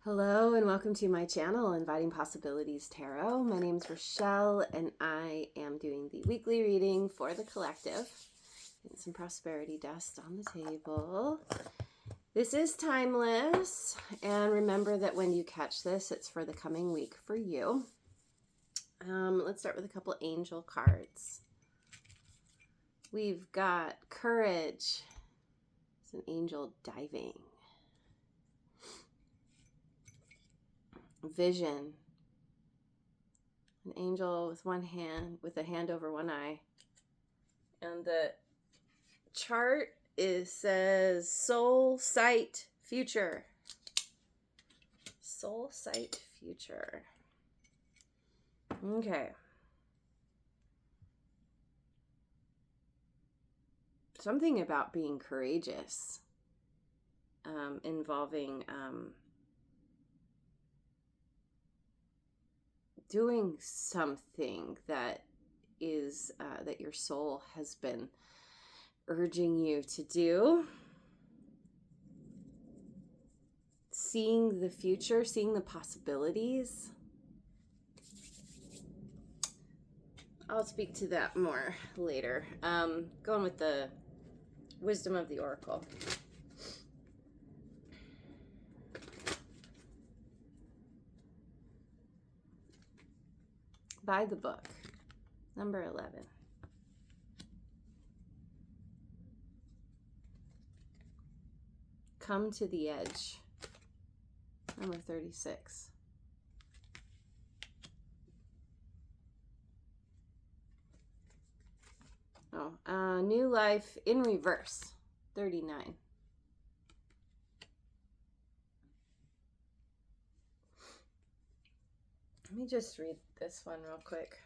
Hello and welcome to my channel, Inviting Possibilities Tarot. My name is Rochelle and I am doing the weekly reading for the collective. Getting some prosperity dust on the table. This is timeless, and remember that when you catch this, it's for the coming week for you. Let's start with a couple angel cards. We've got courage. It's an angel diving. Vision. An angel with one hand, with a hand over one eye. And the chart says soul, sight, future. Soul, sight, future. Okay. Something about being courageous, involving doing something that is that your soul has been urging you to do. Seeing the future, seeing the possibilities. I'll speak to that more later. Going with the wisdom of the oracle. By the book, number 11. Come to the edge, number 36. New life in reverse, 39. Let me just read this one real quick.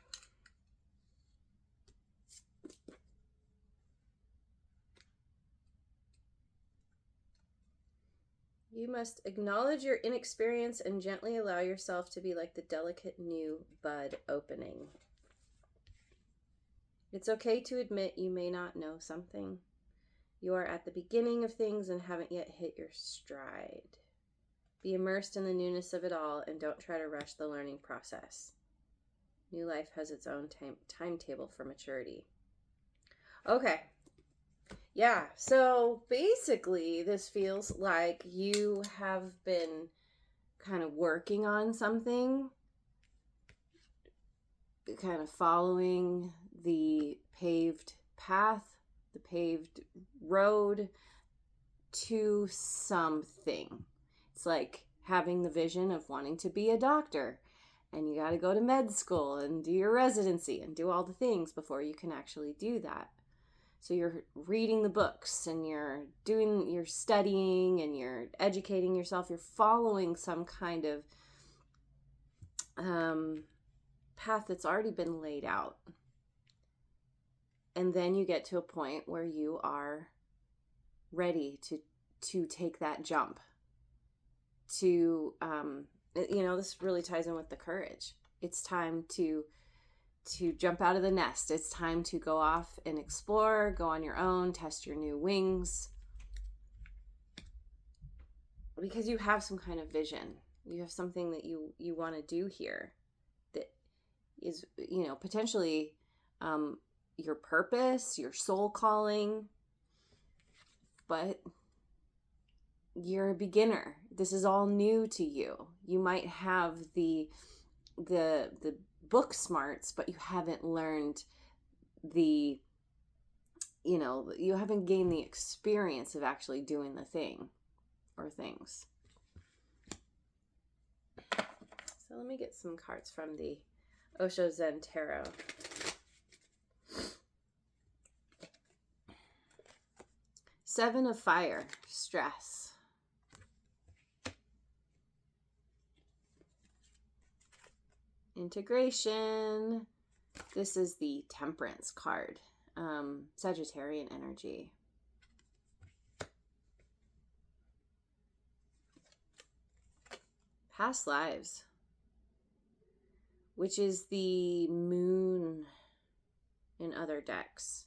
You must acknowledge your inexperience and gently allow yourself to be like the delicate new bud opening. It's okay to admit you may not know something. You are at the beginning of things and haven't yet hit your stride. Be immersed in the newness of it all and don't try to rush the learning process. New life has its own timetable for maturity. Okay. Yeah, so basically this feels like you have been kind of working on something, kind of following the paved path, the paved road to something. It's like having the vision of wanting to be a doctor, and you got to go to med school and do your residency and do all the things before you can actually do that. So you're reading the books and you're studying and you're educating yourself. You're following some kind of path that's already been laid out. And then you get to a point where you are ready to take that jump. This really ties in with the courage. It's time to jump out of the nest. It's time to go off and explore, go on your own, test your new wings. Because you have some kind of vision. You have something that you want to do here that is, potentially your purpose, your soul calling. But you're a beginner. This is all new to you. You might have the book smarts, but you haven't learned you haven't gained the experience of actually doing the thing or things. So let me get some cards from the Osho Zen Tarot. Seven of Fire, stress. Integration. This is the Temperance card. Sagittarian energy. Past lives, which is the Moon in other decks.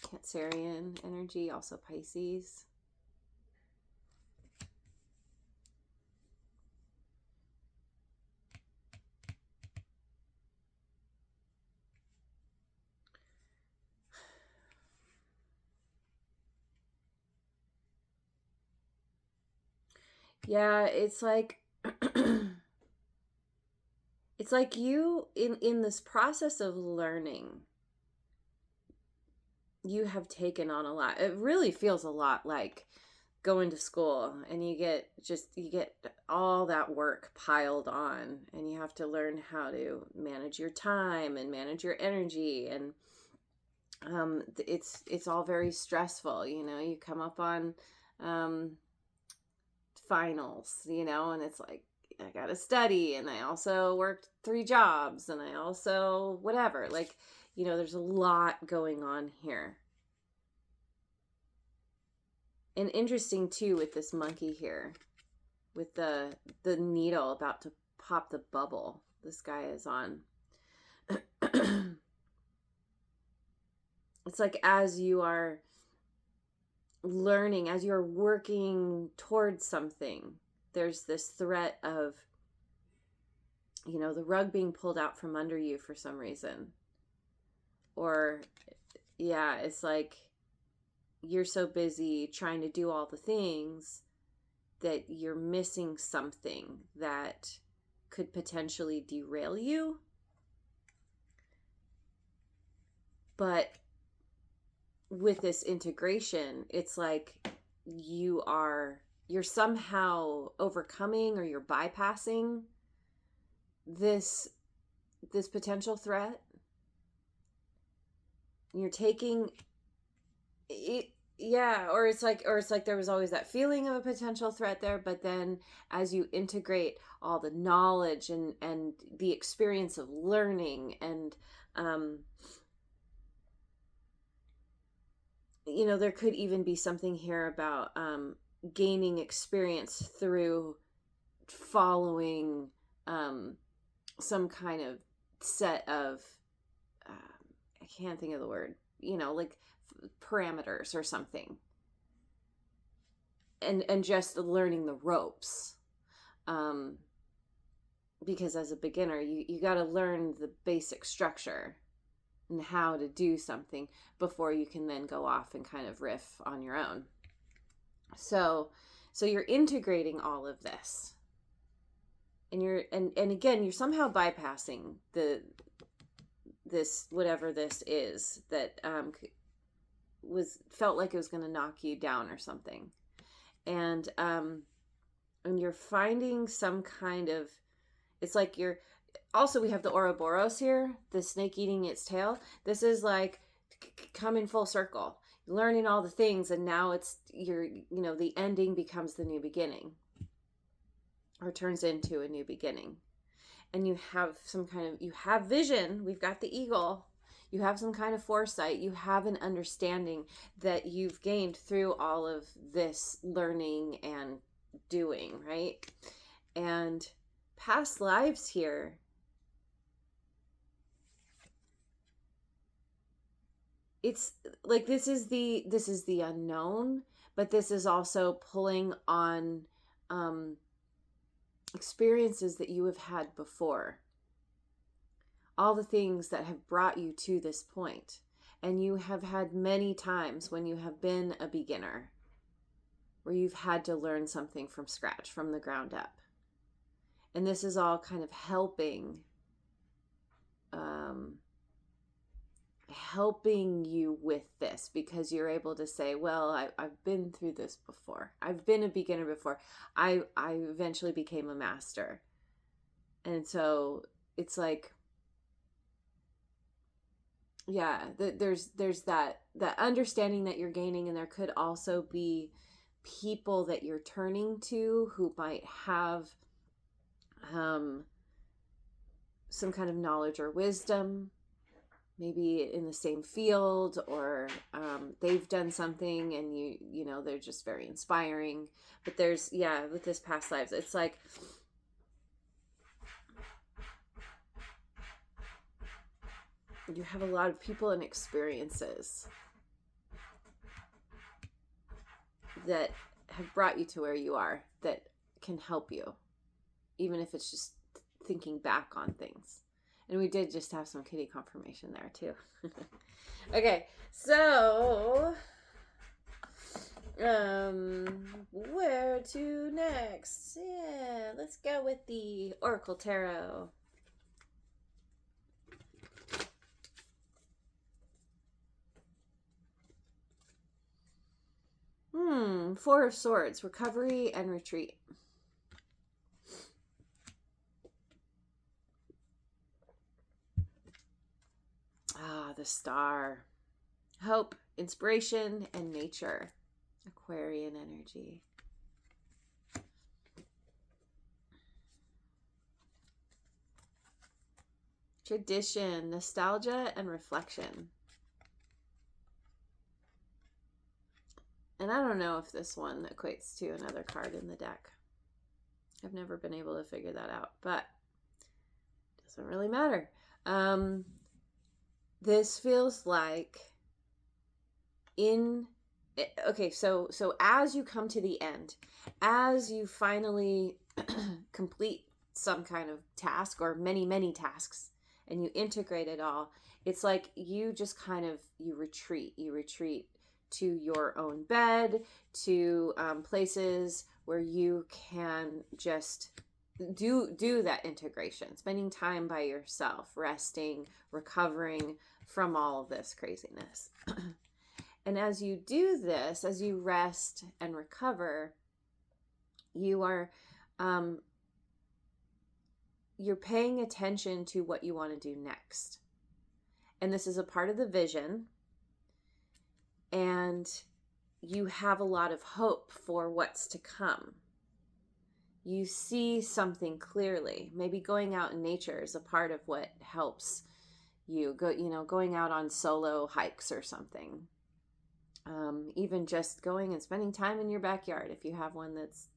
Cancerian energy, also Pisces. Yeah, it's like it's like you in this process of learning, you have taken on a lot. It really feels a lot like going to school, and you get all that work piled on, and you have to learn how to manage your time and manage your energy, and it's all very stressful. You come up on um finals, and it's like I got to study, and I also worked 3 jobs, and I also whatever, like, there's a lot going on here. And interesting too with this monkey here, with the needle about to pop the bubble this guy is on. It's like as you are learning, as you're working towards something, there's this threat of, the rug being pulled out from under you for some reason. Or, yeah, it's like you're so busy trying to do all the things that you're missing something that could potentially derail you. But with this integration, it's like you're somehow overcoming, or you're bypassing this potential threat. You're taking it, yeah, or it's like there was always that feeling of a potential threat there, but then as you integrate all the knowledge and the experience of learning, and there could even be something here about gaining experience through following some kind of set of I can't think of the word, like parameters or something, and just learning the ropes, because as a beginner you got to learn the basic structure and how to do something before you can then go off and kind of riff on your own. So you're integrating all of this, and again you're somehow bypassing this whatever this is that felt like it was going to knock you down or something, and you're finding some kind of, it's like you're also, we have the Ouroboros here, the snake eating its tail. This is like coming full circle, learning all the things, and now it's the ending becomes the new beginning, or turns into a new beginning. And you have you have vision. We've got the eagle. You have some kind of foresight. You have an understanding that you've gained through all of this learning and doing, right? And past lives here, it's like this is the unknown, but this is also pulling on experiences that you have had before, all the things that have brought you to this point. And you have had many times when you have been a beginner where you've had to learn something from scratch, from the ground up. And this is all kind of helping you with this, because you're able to say, well, I've been through this before. I've been a beginner before. I eventually became a master. And so it's like, yeah, there's that understanding that you're gaining, and there could also be people that you're turning to who might have some kind of knowledge or wisdom, maybe in the same field, or they've done something and they're just very inspiring. But there's, yeah, with this past lives, it's like you have a lot of people and experiences that have brought you to where you are, that can help you, even if it's just thinking back on things. And we did just have some kitty confirmation there too. Okay, so Where to next? Yeah, let's go with the Oracle Tarot. Four of Swords, recovery and retreat. Ah, the Star. Hope, inspiration, and nature. Aquarian energy. Tradition, nostalgia, and reflection. And I don't know if this one equates to another card in the deck. I've never been able to figure that out, but it doesn't really matter. This feels like okay, so as you come to the end, as you finally complete some kind of task or many tasks, and you integrate it all, it's like you just kind of you retreat to your own bed, to places where you can just do that integration, spending time by yourself, resting, recovering from all of this craziness. And as you do this, as you rest and recover, you are you're paying attention to what you want to do next. And this is a part of the vision. And you have a lot of hope for what's to come. You see something clearly. Maybe going out in nature is a part of what helps you go, going out on solo hikes or something. Even just going and spending time in your backyard if you have one that's,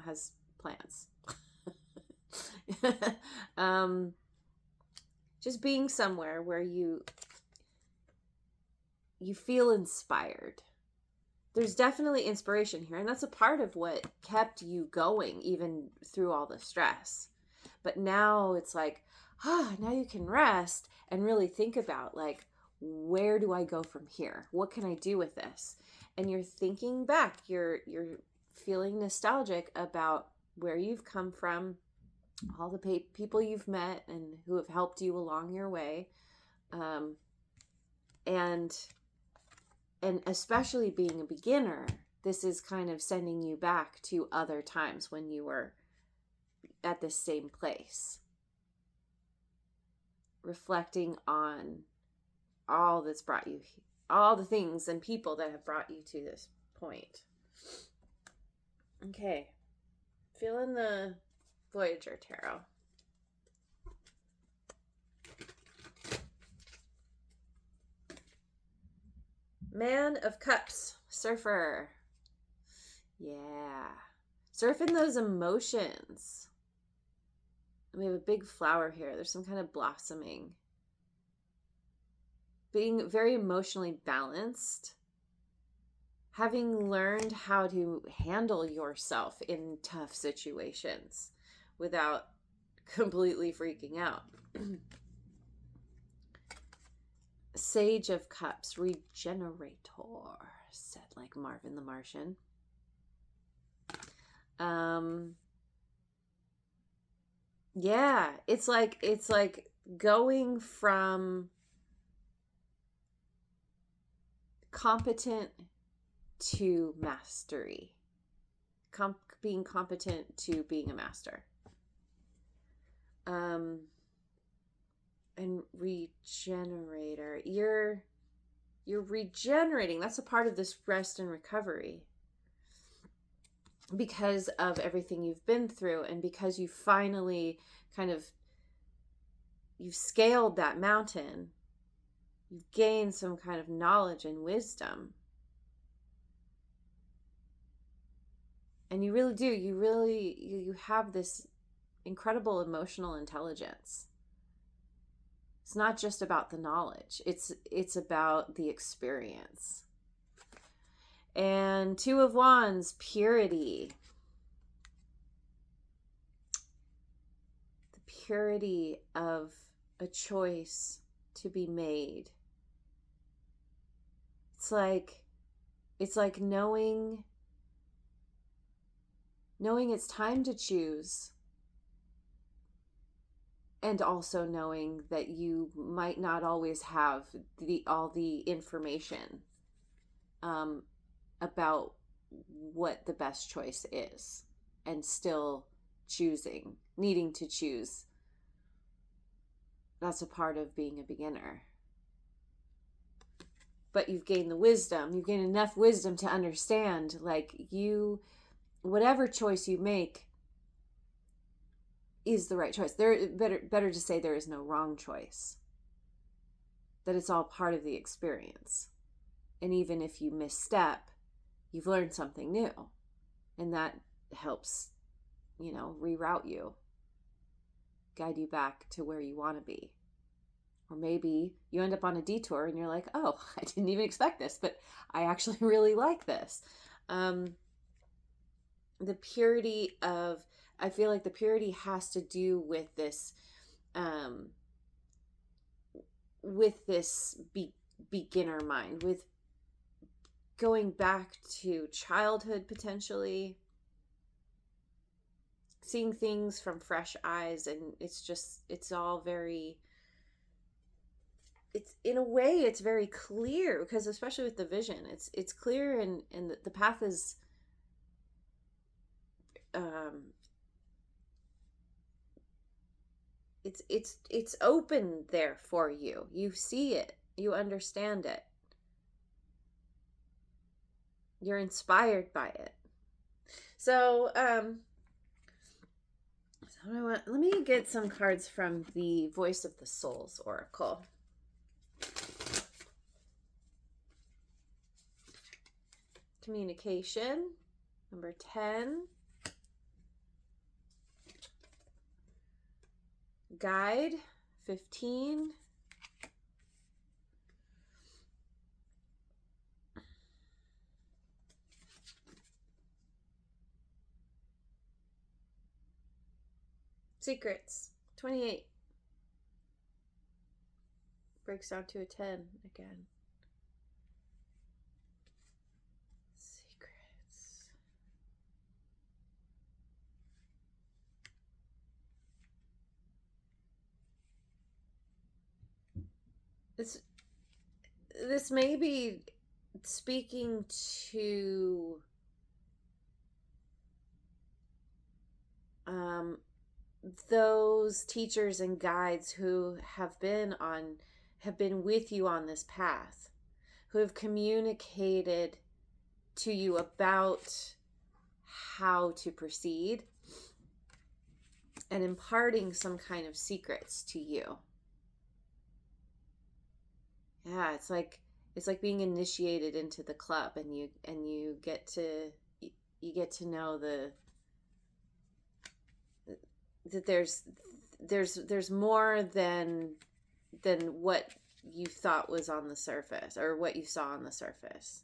has plants. Just being somewhere where you feel inspired. There's definitely inspiration here, and that's a part of what kept you going even through all the stress. But now it's like, now you can rest and really think about, like, where do I go from here? What can I do with this? And you're thinking back, you're feeling nostalgic about where you've come from, all the people you've met and who have helped you along your way. And especially being a beginner, this is kind of sending you back to other times when you were at the same place. Reflecting on all that's brought you, all the things and people that have brought you to this point. Okay. Feeling the Voyager Tarot. Man of Cups, surfer. Yeah. Surfing those emotions. We have a big flower here. There's some kind of blossoming. Being very emotionally balanced. Having learned how to handle yourself in tough situations without completely freaking out. Sage of Cups, regenerator, said like Marvin the Martian. Yeah, it's like going from competent to mastery. Being competent to being a master. And regenerator. You're regenerating. That's a part of this rest and recovery. Because of everything you've been through, and because you finally you've scaled that mountain, you've gained some kind of knowledge and wisdom. And you really do, you have this incredible emotional intelligence. It's not just about the knowledge, it's about the experience. And Two of Wands, purity. The purity of a choice to be made. It's like knowing knowing it's time to choose, and also knowing that you might not always have all the information about what the best choice is, and still needing to choose. That's a part of being a beginner. But you've gained enough wisdom to understand, like, whatever choice you make is the right choice. Better to say there is no wrong choice. That it's all part of the experience. And even if you misstep, you've learned something new. And that helps, reroute you, guide you back to where you want to be. Or maybe you end up on a detour and you're like, oh, I didn't even expect this, but I actually really like this. The purity I feel like the purity has to do with this, beginner mind, with going back to childhood, potentially seeing things from fresh eyes. And it's all very, it's, in a way, it's very clear, because especially with the vision, it's clear, and the path is it's open there for you. You see it, you understand it, you're inspired by it. So let me get some cards from the Voice of the Souls Oracle. Communication, number 10. Guide, 15. Secrets, 28. Breaks down to a 10 again. Secrets. This may be speaking to those teachers and guides who have been with you on this path, who have communicated to you about how to proceed and imparting some kind of secrets to you. Yeah, it's like being initiated into the club, and you get to know that there's more than what you thought was on the surface, or what you saw on the surface.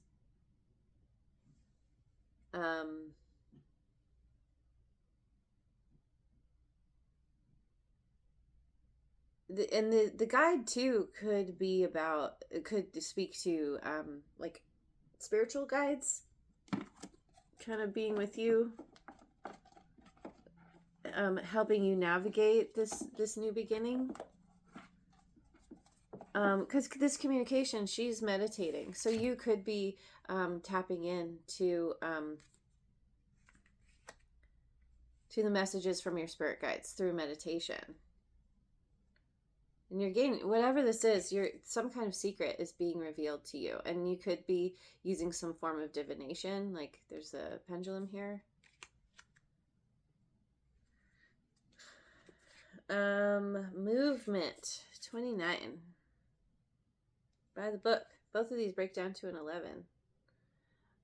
The guide too could speak to like spiritual guides kind of being with you, helping you navigate this new beginning. Because this communication, she's meditating, so you could be tapping in to the messages from your spirit guides through meditation. And you're gaining, whatever this is, some kind of secret is being revealed to you. And you could be using some form of divination, like there's a pendulum here. Movement, 29. By the book. Both of these break down to an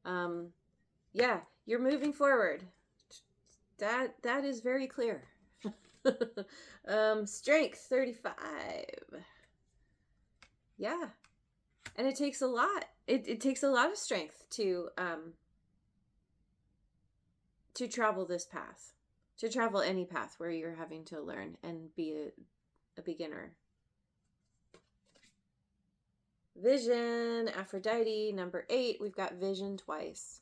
11. Yeah, you're moving forward. That is very clear. Strength, 35. Yeah. And it takes a lot. It takes a lot of strength to travel this path. To travel any path where you're having to learn and be a beginner. Vision, Aphrodite, number 8. We've got vision twice.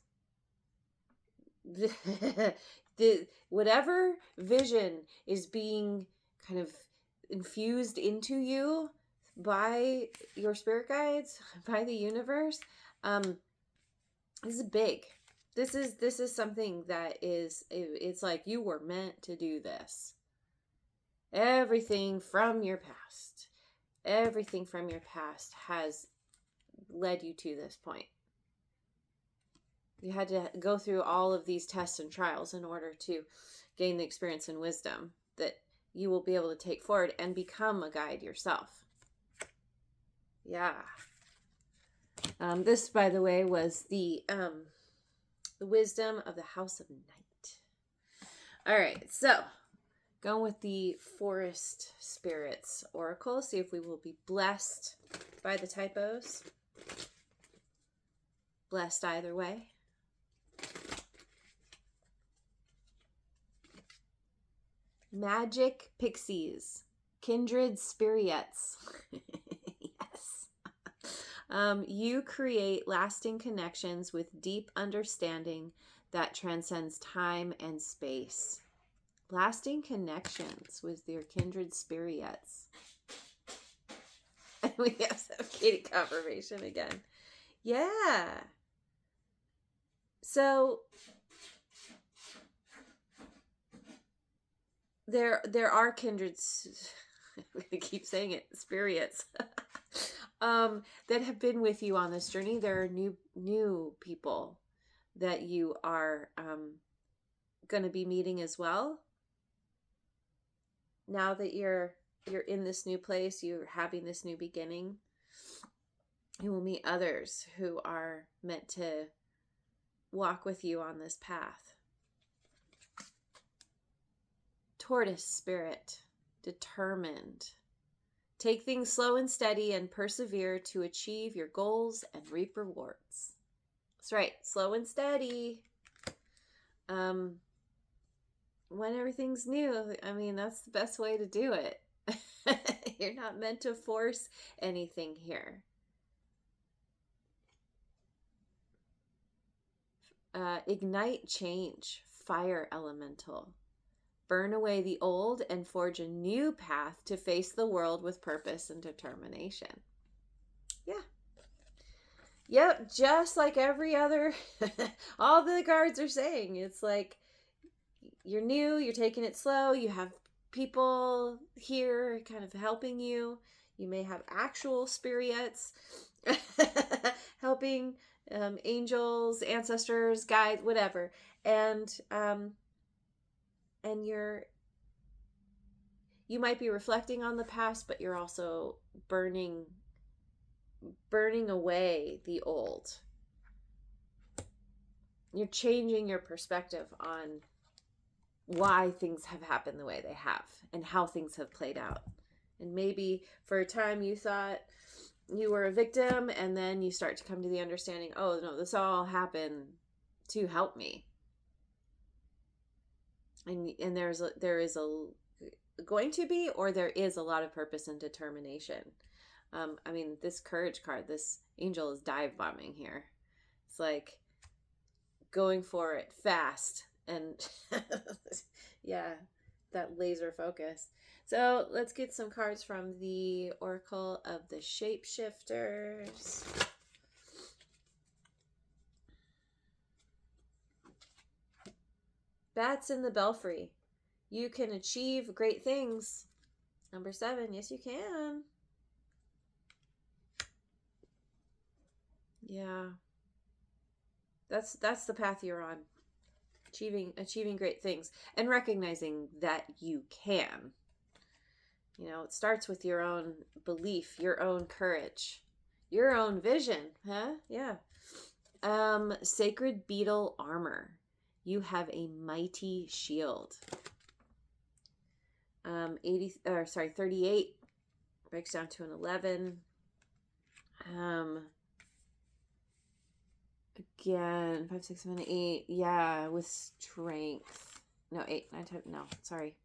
whatever vision is being kind of infused into you by your spirit guides, by the universe, this is big. This is something that it's like you were meant to do this. Everything from your past has led you to this point. You had to go through all of these tests and trials in order to gain the experience and wisdom that you will be able to take forward and become a guide yourself. Yeah. This, by the way, was the wisdom of the House of Night. All right, so going with the Forest Spirits Oracle. See if we will be blessed by the typos. Blessed either way. Magic Pixies. Kindred Spirits. Yes. You create lasting connections with deep understanding that transcends time and space. Lasting connections with your kindred spirits. And we have some kitty confirmation again. Yeah. So there are kindreds. I'm gonna keep saying it, spirits. That have been with you on this journey. There are new people that you are going to be meeting as well. Now that you're in this new place, you're having this new beginning, you will meet others who are meant to walk with you on this path. Tortoise spirit, determined. Take things slow and steady and persevere to achieve your goals and reap rewards. That's right, slow and steady. When everything's new, I mean, that's the best way to do it. You're not meant to force anything here. Ignite change, fire elemental. Burn away the old and forge a new path to face the world with purpose and determination. Yeah. Yep, just like every other, all the cards are saying. It's like, you're new, you're taking it slow, you have people here kind of helping you. You may have actual spirits helping, angels, ancestors, guides, whatever. And you might be reflecting on the past, but you're also burning away the old. You're changing your perspective on why things have happened the way they have and how things have played out. And maybe for a time you thought you were a victim, and then you start to come to the understanding, oh no, this all happened to help me. And there is going to be, or there is a lot of purpose and determination. I mean, this courage card, this angel is dive bombing here. It's like going for it fast and yeah, that laser focus. So let's get some cards from the Oracle of the Shapeshifters. Bats in the Belfry. You can achieve great things. Number 7. Yes, you can. Yeah. That's the path you're on. Achieving great things and recognizing that you can. You know, it starts with your own belief, your own courage, your own vision, huh? Yeah. Sacred Beetle Armor. You have a mighty shield. 38 breaks down to an 11. Again, 5, 6, 7, 8. Yeah, with strength. No, 8, 9, 10. No, sorry.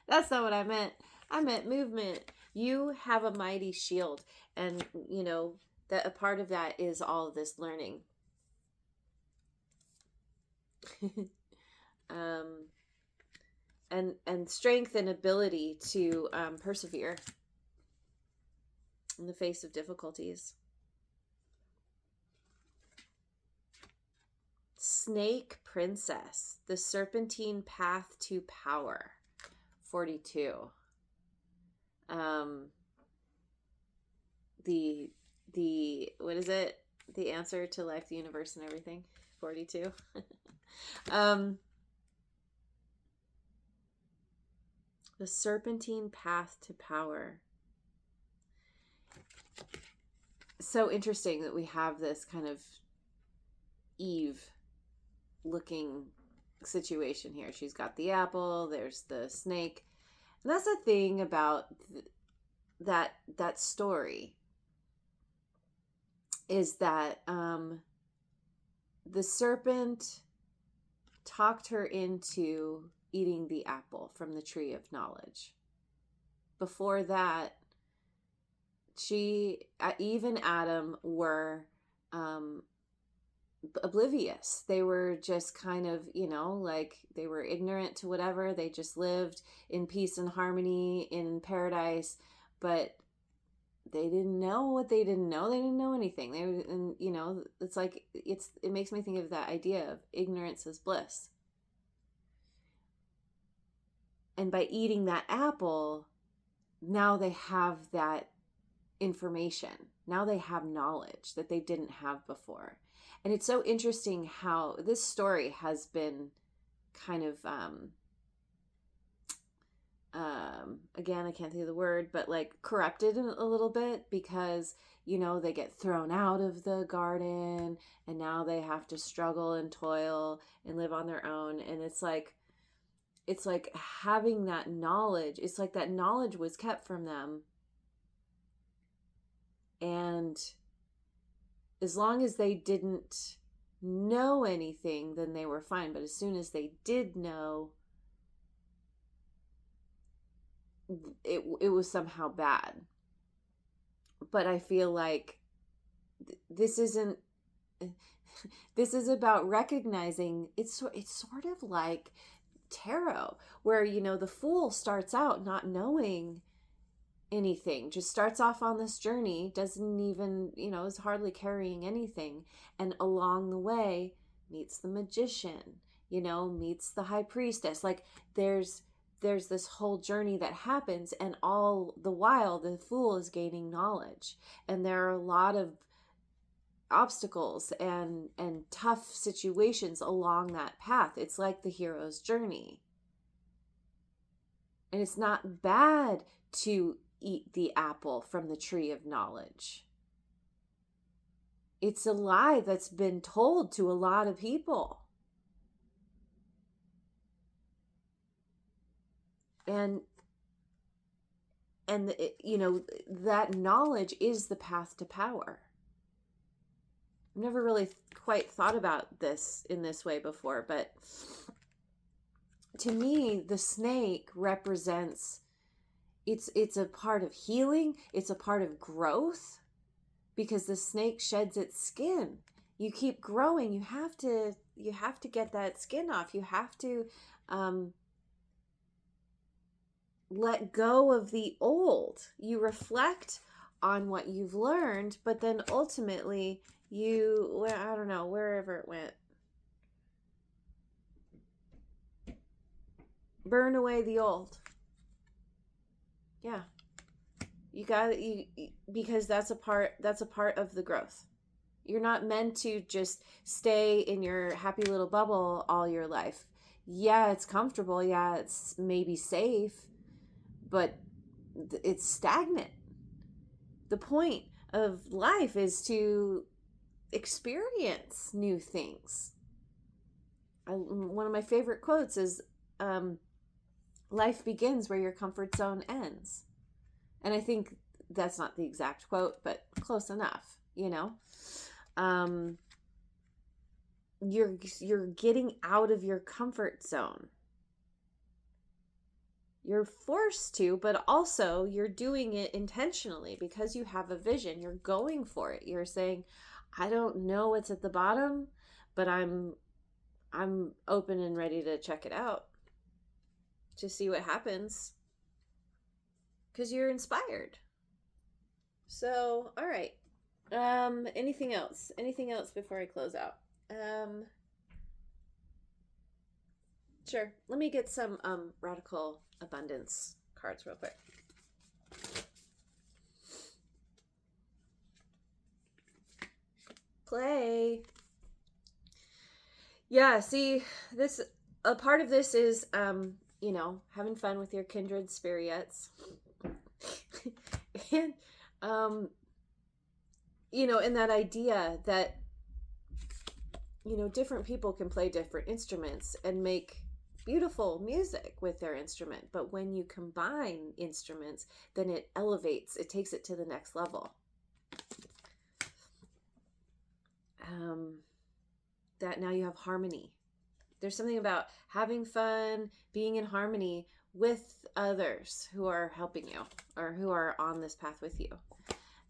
That's not what I meant. I meant movement. You have a mighty shield, and you know that a part of that is all of this learning. um, and strength and ability to persevere in the face of difficulties. Snake Princess, the Serpentine Path to Power, 42. The what is it? The answer to life, the universe, and everything, 42. The Serpentine Path to Power. So interesting that we have this kind of Eve looking situation here. She's got the apple, there's the snake. And that's the thing about that story, is that the serpent talked her into eating the apple from the tree of knowledge. Before that, Eve and Adam were oblivious. They were just kind of, like they were ignorant to whatever. They just lived in peace and harmony in paradise, but they didn't know what they didn't know. They didn't know anything. And it's like, it makes me think of that idea of ignorance is bliss. And by eating that apple, now they have that information. Now they have knowledge that they didn't have before. And it's so interesting how this story has been kind of, again, I can't think of the word, but like corrupted a little bit, because, they get thrown out of the garden and now they have to struggle and toil and live on their own. And it's like having that knowledge, it's like that knowledge was kept from them. And as long as they didn't know anything, then they were fine. But as soon as they did know, it was somehow bad. But I feel like this is about recognizing it's sort of like tarot, where the fool starts out not knowing anything, just starts off on this journey, doesn't even, is hardly carrying anything, and along the way meets the magician, meets the high priestess. Like there's this whole journey that happens, and all the while the fool is gaining knowledge, and there are a lot of obstacles and tough situations along that path. It's like the hero's journey. And it's not bad to eat the apple from the tree of knowledge. It's a lie that's been told to a lot of people. And that knowledge is the path to power. I've never really quite thought about this in this way before, but to me, the snake represents, it's a part of healing. It's a part of growth, because the snake sheds its skin. You keep growing. You have to get that skin off. You have to let go of the old. You reflect on what you've learned, but then ultimately I don't know, wherever it went, burn away the old. Yeah. You got you because that's a part of the growth. You're not meant to just stay in your happy little bubble all your life. Yeah, it's comfortable. Yeah, it's maybe safe, but it's stagnant. The point of life is to experience new things. One of my favorite quotes is, life begins where your comfort zone ends. And I think that's not the exact quote, but close enough, you're getting out of your comfort zone. You're forced to, but also you're doing it intentionally because you have a vision. You're going for it. You're saying, I don't know what's at the bottom, but I'm I'm open and ready to check it out to see what happens, because you're inspired. So, all right. Anything else? Anything else before I close out? Sure. Let me get some radical abundance cards real quick. Play. Yeah, see, this a part of this is you know, having fun with your kindred spirits. And you know, and that idea that, you know, different people can play different instruments and make beautiful music with their instrument, but when you combine instruments, then it elevates, it takes it to the next level. That now you have harmony. There's something about having fun, being in harmony with others who are helping you or who are on this path with you.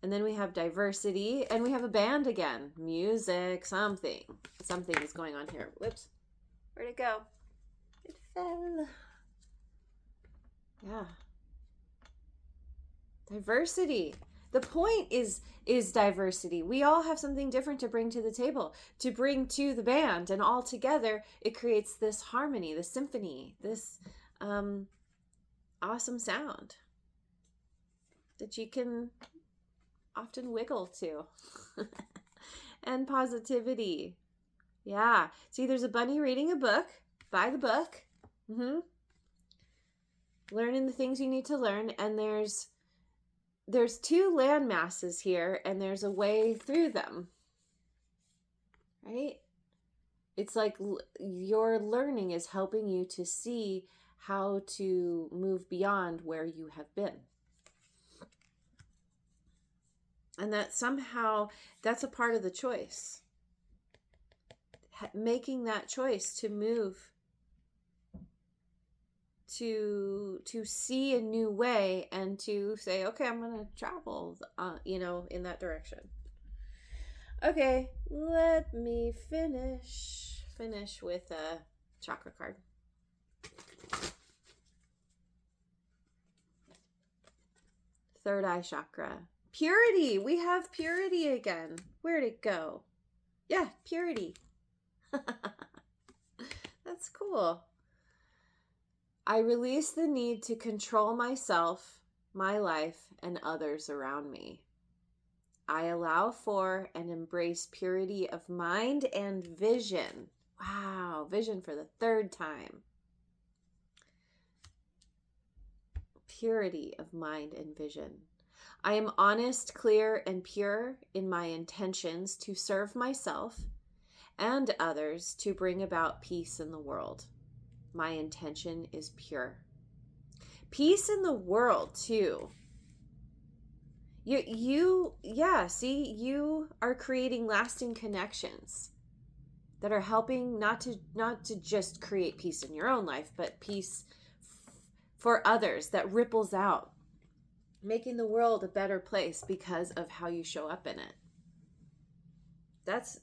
And then we have diversity, and we have a band again. Music, something is going on here. Whoops. Where'd it go? It fell. Yeah. Diversity. The point is diversity. We all have something different to bring to the table, to bring to the band, and all together it creates this harmony, this symphony, this awesome sound that you can often wiggle to. And positivity. Yeah. See, there's a bunny reading a book. Buy the book. Learning the things you need to learn, and there's two land masses here, and there's a way through them, right? It's like your learning is helping you to see how to move beyond where you have been. And that somehow, that's a part of the choice. Making that choice to move, to see a new way, and to say, okay, I'm going to travel, you know, in that direction. Okay, let me finish with a chakra card. Third eye chakra. Purity. We have purity again. Where'd it go? Yeah, purity. That's cool. I release the need to control myself, my life, and others around me. I allow for and embrace purity of mind and vision. Wow, vision for the third time. Purity of mind and vision. I am honest, clear, and pure in my intentions to serve myself and others to bring about peace in the world. My intention is pure. Peace in the world too. You are creating lasting connections that are helping not to just create peace in your own life, but peace for others that ripples out, making the world a better place because of how you show up in it. That's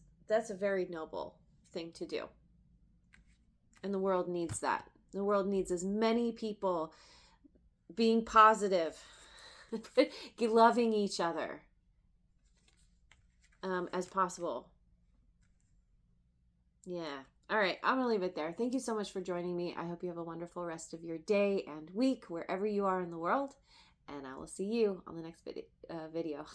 a very noble thing to do. And the world needs that. The world needs as many people being positive, loving each other as possible. Yeah. All right. I'm going to leave it there. Thank you so much for joining me. I hope you have a wonderful rest of your day and week, wherever you are in the world. And I will see you on the next video.